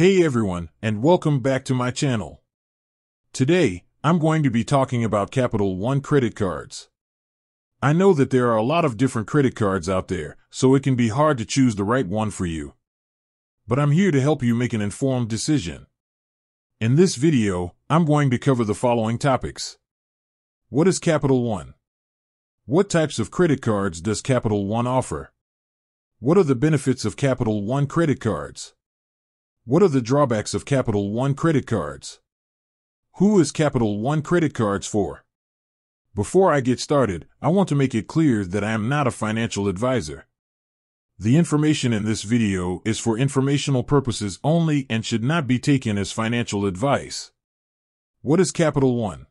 Hey everyone, and welcome back to my channel. Today, I'm going to be talking about Capital One credit cards. I know that there are a lot of different credit cards out there, so it can be hard to choose the right one for you. But I'm here to help you make an informed decision. In this video, I'm going to cover the following topics. What is Capital One? What types of credit cards does Capital One offer? What are the benefits of Capital One credit cards? What are the drawbacks of Capital One credit cards? Who is Capital One credit cards for? Before I get started, I want to make it clear that I am not a financial advisor. The information in this video is for informational purposes only and should not be taken as financial advice. What is Capital One?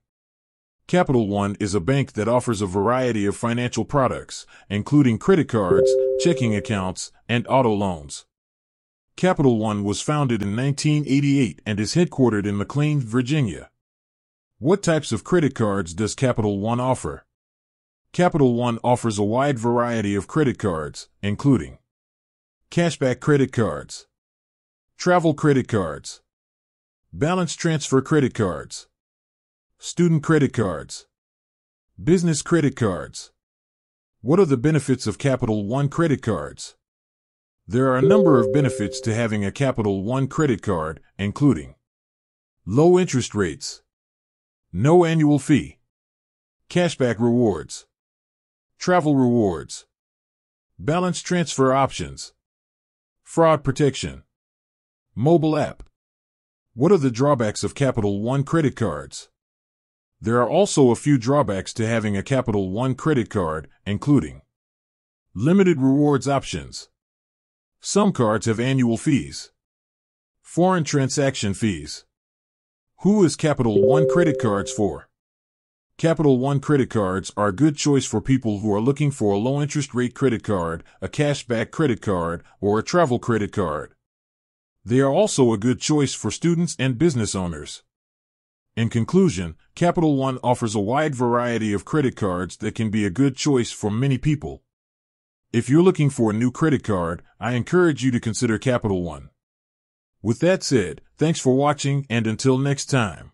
Capital One is a bank that offers a variety of financial products, including credit cards, checking accounts, and auto loans. Capital One was founded in 1988 and is headquartered in McLean, Virginia. What types of credit cards does Capital One offer? Capital One offers a wide variety of credit cards, including cashback credit cards, travel credit cards, balance transfer credit cards, student credit cards, business credit cards. What are the benefits of Capital One credit cards? There are a number of benefits to having a Capital One credit card, including low interest rates, no annual fee, cashback rewards, travel rewards, balance transfer options, fraud protection, mobile app. What are the drawbacks of Capital One credit cards? There are also a few drawbacks to having a Capital One credit card, including limited rewards options. Some cards have annual fees. Foreign transaction fees. Who is Capital One credit cards for? Capital One credit cards are a good choice for people who are looking for a low interest rate credit card, a cashback credit card, or a travel credit card. They are also a good choice for students and business owners. In conclusion, Capital One offers a wide variety of credit cards that can be a good choice for many people. If you're looking for a new credit card, I encourage you to consider Capital One. With that said, thanks for watching and until next time.